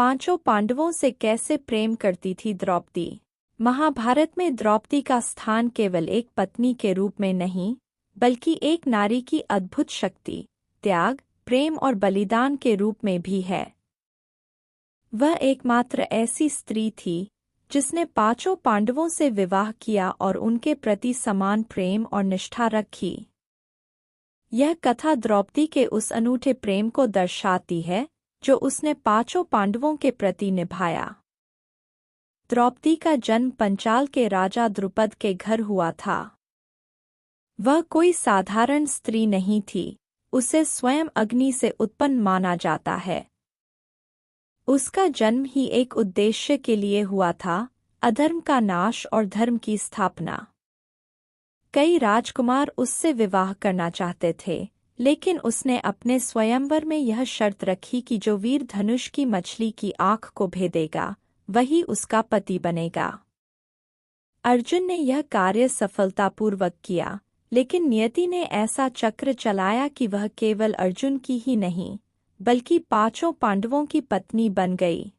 पांचों पांडवों से कैसे प्रेम करती थी द्रौपदी। महाभारत में द्रौपदी का स्थान केवल एक पत्नी के रूप में नहीं, बल्कि एक नारी की अद्भुत शक्ति, त्याग, प्रेम और बलिदान के रूप में भी है। वह एकमात्र ऐसी स्त्री थी जिसने पांचों पांडवों से विवाह किया और उनके प्रति समान प्रेम और निष्ठा रखी। यह कथा द्रौपदी के उस अनूठे प्रेम को दर्शाती है जो उसने पांचों पांडवों के प्रति निभाया। द्रौपदी का जन्म पंचाल के राजा द्रुपद के घर हुआ था। वह कोई साधारण स्त्री नहीं थी, उसे स्वयं अग्नि से उत्पन्न माना जाता है। उसका जन्म ही एक उद्देश्य के लिए हुआ था, अधर्म का नाश और धर्म की स्थापना। कई राजकुमार उससे विवाह करना चाहते थे, लेकिन उसने अपने स्वयंवर में यह शर्त रखी कि जो वीर धनुष की मछली की आँख को भेदेगा, वही उसका पति बनेगा। अर्जुन ने यह कार्य सफलतापूर्वक किया, लेकिन नियति ने ऐसा चक्र चलाया कि वह केवल अर्जुन की ही नहीं, बल्कि पांचों पांडवों की पत्नी बन गई।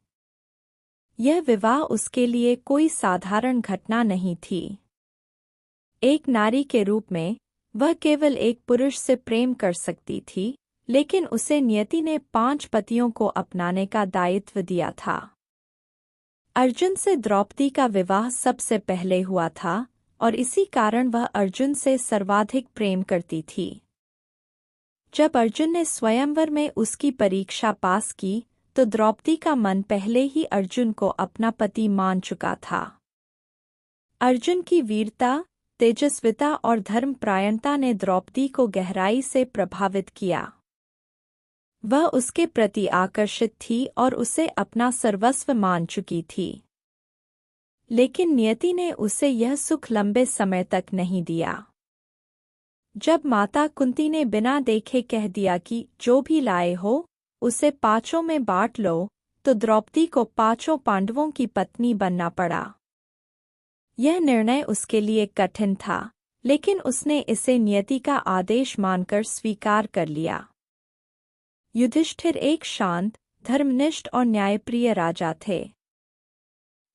यह विवाह उसके लिए कोई साधारण घटना नहीं थी। एक नारी के रूप में वह केवल एक पुरुष से प्रेम कर सकती थी, लेकिन उसे नियति ने 5 पतियों को अपनाने का दायित्व दिया था। अर्जुन से द्रौपदी का विवाह सबसे पहले हुआ था और इसी कारण वह अर्जुन से सर्वाधिक प्रेम करती थी। जब अर्जुन ने स्वयंवर में उसकी परीक्षा पास की, तो द्रौपदी का मन पहले ही अर्जुन को अपना पति मान चुका था। अर्जुन की वीरता, तेजस्विता और धर्मपरायणता ने द्रौपदी को गहराई से प्रभावित किया। वह उसके प्रति आकर्षित थी और उसे अपना सर्वस्व मान चुकी थी। लेकिन नियति ने उसे यह सुख लंबे समय तक नहीं दिया। जब माता कुंती ने बिना देखे कह दिया कि जो भी लाए हो उसे 5 में बांट लो, तो द्रौपदी को 5 पांडवों की पत्नी बनना पड़ा। यह निर्णय उसके लिए कठिन था, लेकिन उसने इसे नियति का आदेश मानकर स्वीकार कर लिया। युधिष्ठिर एक शांत, धर्मनिष्ठ और न्यायप्रिय राजा थे।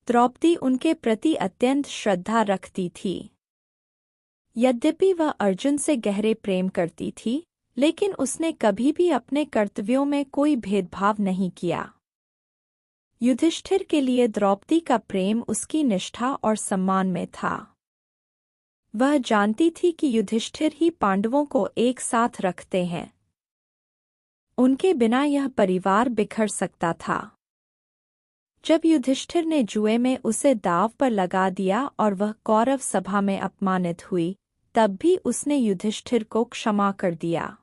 द्रौपदी उनके प्रति अत्यंत श्रद्धा रखती थी। यद्यपि वह अर्जुन से गहरे प्रेम करती थी, लेकिन उसने कभी भी अपने कर्तव्यों में कोई भेदभाव नहीं किया। युधिष्ठिर के लिए द्रौपदी का प्रेम उसकी निष्ठा और सम्मान में था। वह जानती थी कि युधिष्ठिर ही पांडवों को एक साथ रखते हैं। उनके बिना यह परिवार बिखर सकता था। जब युधिष्ठिर ने जुए में उसे दांव पर लगा दिया और वह कौरव सभा में अपमानित हुई, तब भी उसने युधिष्ठिर को क्षमा कर दिया।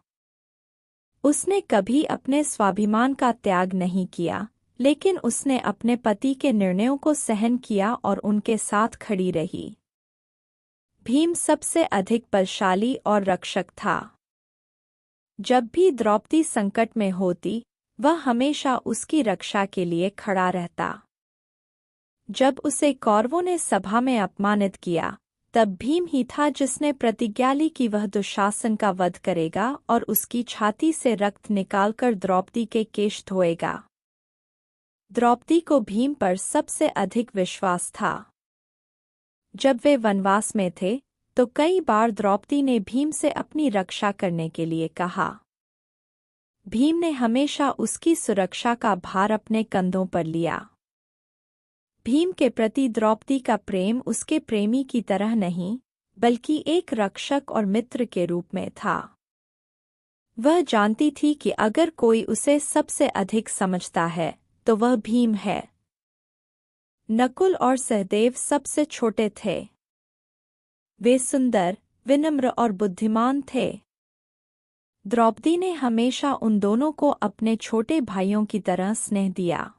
उसने कभी अपने स्वाभिमान का त्याग नहीं किया, लेकिन उसने अपने पति के निर्णयों को सहन किया और उनके साथ खड़ी रही। भीम सबसे अधिक बलशाली और रक्षक था। जब भी द्रौपदी संकट में होती, वह हमेशा उसकी रक्षा के लिए खड़ा रहता। जब उसे कौरवों ने सभा में अपमानित किया, तब भीम ही था जिसने प्रतिज्ञा ली कि वह दुशासन का वध करेगा और उसकी छाती से रक्त निकालकर द्रौपदी के केश धोएगा। द्रौपदी को भीम पर सबसे अधिक विश्वास था। जब वे वनवास में थे, तो कई बार द्रौपदी ने भीम से अपनी रक्षा करने के लिए कहा। भीम ने हमेशा उसकी सुरक्षा का भार अपने कंधों पर लिया। भीम के प्रति द्रौपदी का प्रेम उसके प्रेमी की तरह नहीं, बल्कि एक रक्षक और मित्र के रूप में था। वह जानती थी कि अगर कोई उसे सबसे अधिक समझता है, तो वह भीम है। नकुल और सहदेव सबसे छोटे थे। वे सुंदर, विनम्र और बुद्धिमान थे। द्रौपदी ने हमेशा उन दोनों को अपने छोटे भाइयों की तरह स्नेह दिया।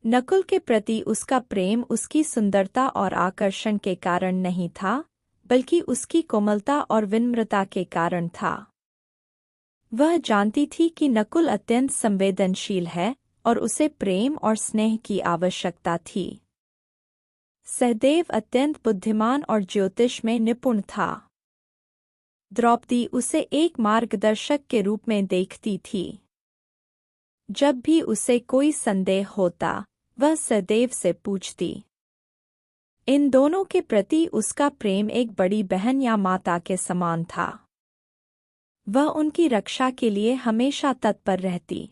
नकुल के प्रति उसका प्रेम उसकी सुंदरता और आकर्षण के कारण नहीं था, बल्कि उसकी कोमलता और विनम्रता के कारण था। वह जानती थी कि नकुल अत्यंत संवेदनशील है और उसे प्रेम और स्नेह की आवश्यकता थी। सहदेव अत्यंत बुद्धिमान और ज्योतिष में निपुण था। द्रौपदी उसे एक मार्गदर्शक के रूप में देखती थी। जब भी उसे कोई संदेह होता वह सदैव से पूछती। इन दोनों के प्रति उसका प्रेम एक बड़ी बहन या माता के समान था। वह उनकी रक्षा के लिए हमेशा तत्पर रहती।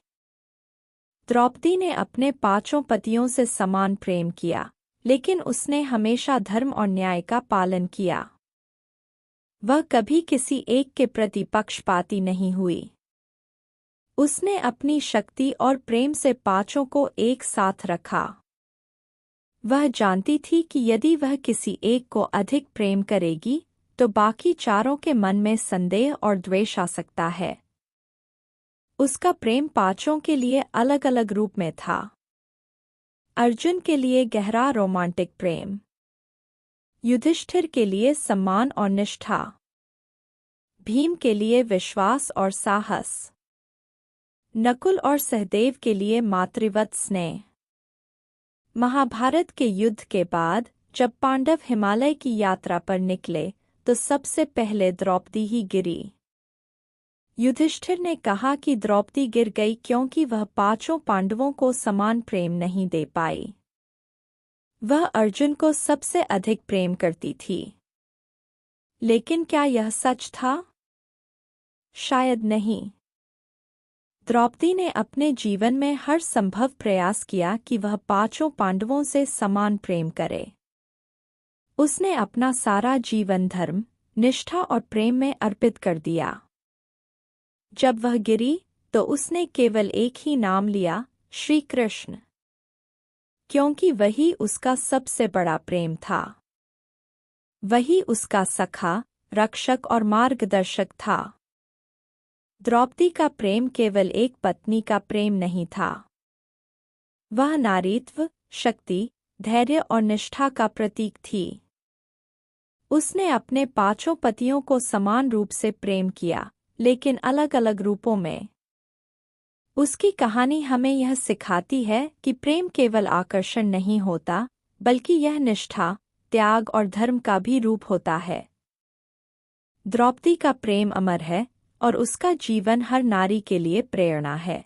द्रौपदी ने अपने 5 पतियों से समान प्रेम किया, लेकिन उसने हमेशा धर्म और न्याय का पालन किया। वह कभी किसी एक के प्रति पक्षपाती नहीं हुई। उसने अपनी शक्ति और प्रेम से 5 को एक साथ रखा। वह जानती थी कि यदि वह किसी एक को अधिक प्रेम करेगी तो बाकी 4 के मन में संदेह और द्वेष आ सकता है। उसका प्रेम 5 के लिए अलग अलग रूप में था। अर्जुन के लिए गहरा रोमांटिक प्रेम, युधिष्ठिर के लिए सम्मान और निष्ठा, भीम के लिए विश्वास और साहस, नकुल और सहदेव के लिए मातृवत स्नेह। महाभारत के युद्ध के बाद जब पांडव हिमालय की यात्रा पर निकले तो सबसे पहले द्रौपदी ही गिरी। युधिष्ठिर ने कहा कि द्रौपदी गिर गई क्योंकि वह 5 पांडवों को समान प्रेम नहीं दे पाई। वह अर्जुन को सबसे अधिक प्रेम करती थी। लेकिन क्या यह सच था? शायद नहीं। द्रौपदी ने अपने जीवन में हर संभव प्रयास किया कि वह 5 पांडवों से समान प्रेम करे। उसने अपना सारा जीवन धर्म, निष्ठा और प्रेम में अर्पित कर दिया। जब वह गिरी तो उसने केवल एक ही नाम लिया, श्री कृष्ण, क्योंकि वही उसका सबसे बड़ा प्रेम था। वही उसका सखा, रक्षक और मार्गदर्शक था। द्रौपदी का प्रेम केवल एक पत्नी का प्रेम नहीं था। वह नारीत्व, शक्ति, धैर्य और निष्ठा का प्रतीक थी। उसने अपने 5 पतियों को समान रूप से प्रेम किया, लेकिन अलग अलग रूपों में। उसकी कहानी हमें यह सिखाती है कि प्रेम केवल आकर्षण नहीं होता, बल्कि यह निष्ठा, त्याग और धर्म का भी रूप होता है। द्रौपदी का प्रेम अमर है और उसका जीवन हर नारी के लिए प्रेरणा है।